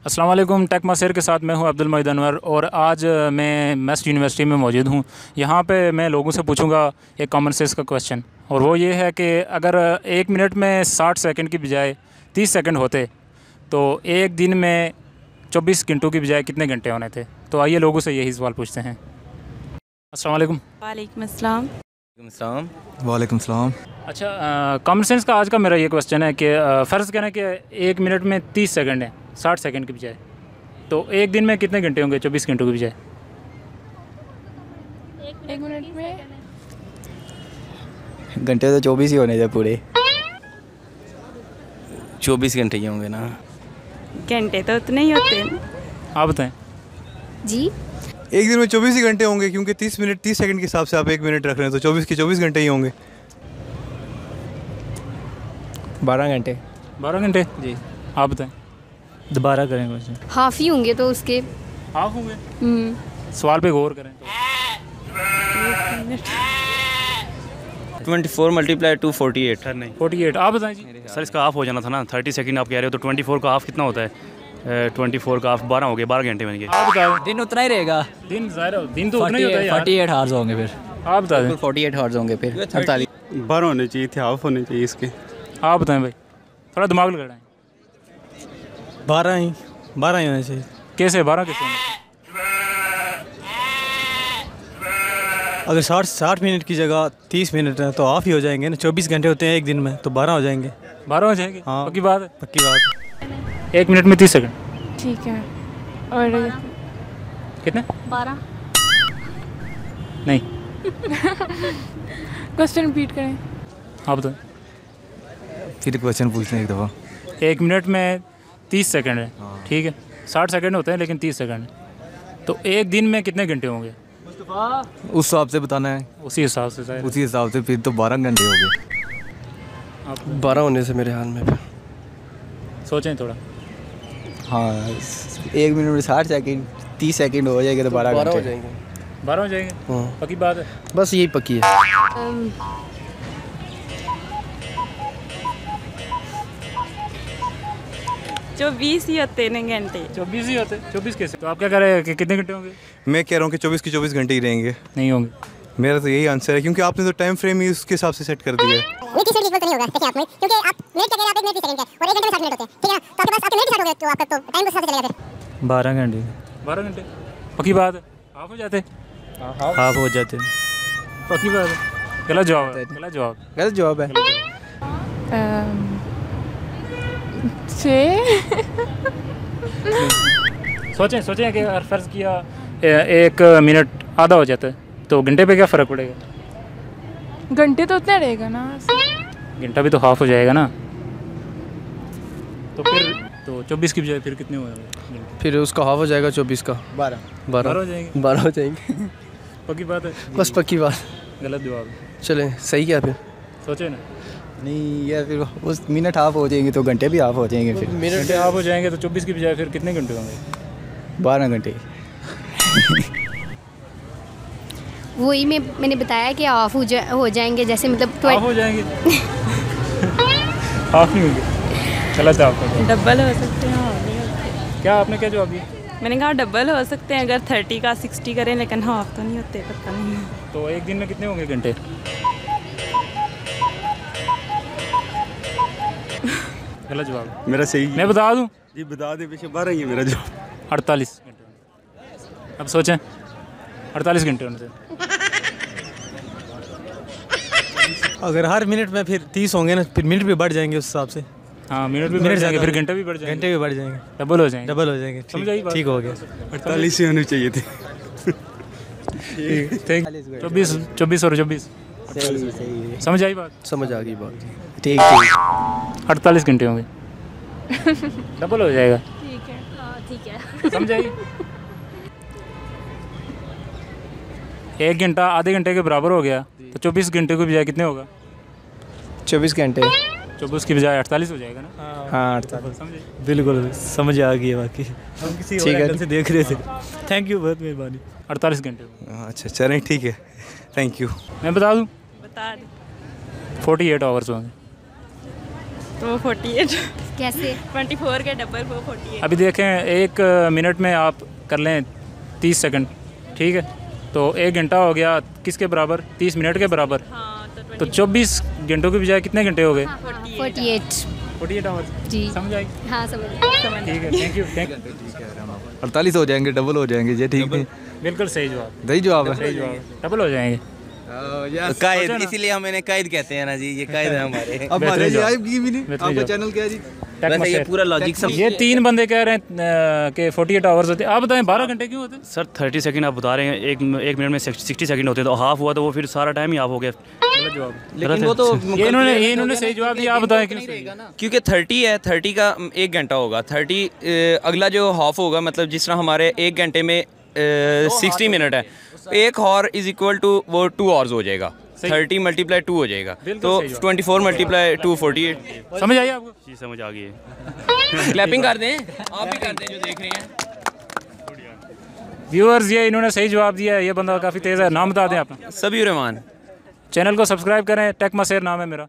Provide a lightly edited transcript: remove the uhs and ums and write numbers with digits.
अस्सलाम वालेकुम। टेक मासेर के साथ मैं हूं अब्दुल मोईद अनवर और आज मैं मेस्ट यूनिवर्सिटी में मौजूद हूं। यहां पे मैं लोगों से पूछूंगा एक कॉमन सेंस का क्वेश्चन, और वो ये है कि अगर 1 मिनट में 60 सेकंड की बजाय 30 सेकंड होते तो एक दिन में 24 घंटों की बजाय कितने घंटे होने थे। तो आइए लोगों से यही सवाल पूछते हैं। अस्सलाम वालेकुम। वालेकुम अस्सलाम। वालेकुम सलाम। अच्छा, कॉमन सेंस का आज का मेरा ये क्वेश्चन है कि फ़र्ज़ करें कि 1 मिनट में 30 सेकंड है 60 सेकंड की बजाय, तो एक दिन में कितने घंटे होंगे 24 घंटों की बजाय। 1 मिनट में घंटे तो 24 ही होने थे पूरे। 24 घंटे ही होंगे ना। घंटे तो उतने ही होते हैं। आप बताएं। जी, एक दिन में 24 ही घंटे होंगे, क्योंकि 30 मिनट 30 सेकंड के हिसाब से आप 1 मिनट रख रहे हैं, तो 24 के 24 घंटे ही होंगे। 12 घंटे। 12 घंटे जी। आप बताएं। दोबारा करें क्वेश्चन। हाफ ही होंगे तो उसके। हाफ होंगे। सवाल पे गौर करें तो 24 मल्टीप्लाई टू 48 है नहीं 48। आप बताएं जी। सर इसका हाफ हो जाना था ना। 30 सेकंड आप कह रहे हो तो 24 का हाफ कितना होता है? 24 का हाफ 12 हो गए, 12 घंटे बन गए। आप बताओ। दिन उतना ही रहेगा। दिन ज़ाहिर दिन तो उतना ही होता है यार। 48 हार्स होंगे फिर। आप बता दें। 48 हार्स होंगे फिर 48। 12 होने चाहिए थे, हाफ होने चाहिए इसके। आप बताएं भाई, थोड़ा दिमाग लगाएं। 12 ही होने चाहिए। कैसे 12 कैसे होंगे? अगर 60 मिनट की जगह 30 मिनट है तो हाफ ही हो जाएंगे ना। 24 घंटे होते हैं एक दिन में, तो 12 हो जाएंगे। 12 हो जाएंगे। हाँ। पक्की बात है। पक्की बात। 1 मिनट में 30 सेकंड ठीक है। और कितने? 12। नहीं, क्वेश्चन रिपीट करें। आप बताएं। फिर क्वेश्चन पूछने एक दफ़ा। 1 मिनट में 30 सेकंड है, ठीक है। 60 सेकंड होते हैं लेकिन 30 सेकंड है, तो एक दिन में कितने घंटे होंगे? उस हिसाब से बताना है। उसी हिसाब से शायद। उसी हिसाब से फिर तो 12 घंटे हो गए। 12 होने से मेरे हाल में फिर सोचें थोड़ा। हाँ, 1 मिनट में 60 सेकंड 30 सेकंड हो जाएगा तो 12 हो घंटे। जाएंगे। 12 हो जाएंगे। हाँ। पक्की बात है। बस यही पक्की है। जो 20 ही होते हैं घंटे। 24 ही होते। 24 कैसे? तो आप क्या कह रहे हैं कि कितने घंटे होंगे? मैं कह रहा हूँ कि 24 के 24 घंटे ही रहेंगे। नहीं होंगे। मेरा तो यही आंसर है, क्योंकि आपने तो टाइम फ्रेम ही उसके हिसाब से सेट कर दिया है। नहीं, 30 मिनट इक्वल तो नहीं होगा। देखिए आप में, क्योंकि आप मिनट क्या कह रहे हैं, आप 1 मिनट 30 सेकंड का और 1 घंटे में 60 मिनट होते हैं, ठीक है ना। तो आपके पास आपके मिनट 60 हो गए, तो आपका तो टाइम के हिसाब से चलेगा फिर। 12 घंटे। 12 घंटे पक्की बात है। हाफ हो जाते। हाफ हो जाते। पक्की बात है। गलत जवाब है। गलत जवाब। गलत जवाब है। 6। सोचें कि अगर फ़र्ज़ किया 1 मिनट आधा हो जाता है तो घंटे पे क्या फ़र्क पड़ेगा? घंटे तो उतना रहेगा ना। घंटा भी तो हाफ हो जाएगा ना। तो फिर तो 24 की बजाय फिर कितने हो जाएंगे? फिर उसका हाफ हो जाएगा 24 का 12 12 हो जाएंगे। 12 हो जाएंगे। पक्की बात है। बस पक्की बात। गलत जवाब है। चलें सही क्या फिर? सोचे ना। नहीं, ये फिर उस मिनट हाफ हो जाएंगे तो घंटे भी हाफ हो जाएंगे। फिर घंटे हाफ हो जाएंगे तो 24 की बजाय फिर कितने घंटे होंगे? 12 घंटे। वही मैंने बताया कि ऑफ हो जाएंगे, जैसे मतलब हाफ हो जाएंगे। हाफ नहीं होंगे। गलत है आपका। डबल हो सकते हैं। हाँ, नहीं होते। क्या आपने क्या जवाब दिया? मैंने कहा डबल हो सकते हैं अगर 30 का 60 करें, लेकिन हाफ तो नहीं होते। पता नहीं। तो एक दिन में कितने होंगे घंटे? गलत जवाब। मेरा सही। मैं बता दूं? जी बता दे, पीछे 12 ही है मेरा जवाब। 48 घंटे। अब सोचें 48 घंटे होने से। अगर हर मिनट में फिर 30 होंगे ना, फिर मिनट भी बढ़ जाएंगे उस हिसाब से। हाँ, मिनट भी बढ़ जाएंगे, फिर घंटे भी बढ़ जाएंगे। घंटे भी बढ़ जाएंगे। डबल हो जाएंगे। डबल हो जाएंगे। समझ आई बात? ठीक हो गया। 48 ही होने चाहिए थे। ठीक। 24 और 24 सही। समझ आई बात? समझ आ गई बात। ठीक। 48 घंटे होंगे। डबल हो जाएगा। ठीक है। हाँ, ठीक है। समझ आई? 1 घंटा आधे घंटे के बराबर हो गया, तो 24 घंटे की बजाय कितने होगा? 24 घंटे। 24 की बजाय 48 हो जाएगा ना। हाँ, समझे? बिल्कुल समझ आ गई है। बाकी हम किसी और एंगल से देख रहे थे। थैंक यू, बहुत मेहरबानी। 48 घंटे। अच्छा चलें, ठीक है, थैंक यू। मैं बता दूं? बता दे। 48 आवर्स होंगे। तो 48 कैसे? 24 के डबल वो 48। अभी देखें 1 मिनट में आप कर लें 30 सेकंड, ठीक है, तो 1 घंटा हो गया किसके बराबर? 30 मिनट के बराबर। हाँ, तो 24 घंटों के बजाय कितने घंटे हो गए? 48। 48 आवर्स। जी समझ आई? हाँ समझ। ठीक है, थैंक यू। 48 हो जाएंगे, डबल हो जाएंगे, ये ठीक नहीं? बिल्कुल सही जवाब, सही जवाब है। सही जवाब, डबल हो जाएंगे। कायद, इसीलिए हम इन्हें कायद कहते हैं ना जी, ये कायद है हमारे। अब हमारे लिए आइब की भी नहीं। बेहतरीन आपका जवाब। चैनल क्या है जी? वैसे ये पूरा लॉजिक सब ये 3 बंदे कह रहे हैं कि 48 आवर्स होते हैं। आप बताएं 12 घंटे क्यों होते हैं? सर 30 सेकंड आप बता रहे हैं, एक मिनट में 60 सेकंड होते हैं, तो हाफ हुआ तो वो फिर सारा टाइम ही हाफ हो गया। गलत जवाब। लेकिन वो तो ये इन्होंने सही जवाब दिया, आप बताएं क्यों सही? क्योंकि 30 है, 30 का 1 घंटा होगा, 30 अगला जो हाफ होगा, मतलब जिस तरह हमारे 1 घंटे में 60 मिनट है, 1 हॉर इज इक्वल टू वो 2 आवर्स हो जाएगा। 30 × 2 हो जाएगा, तो 24 × 2 48। समझ आई आपको? जी समझ आ गई है। क्लैपिंग कर दें, आप भी कर दें जो देख रहे हैं। व्यूअर्स, ये इन्होंने सही जवाब दिया है। ये बंदा काफ़ी तेज़ है। नाम बता दें अपना। सबीर रहमान। चैनल को सब्सक्राइब करें, टेक मसेर नाम है मेरा।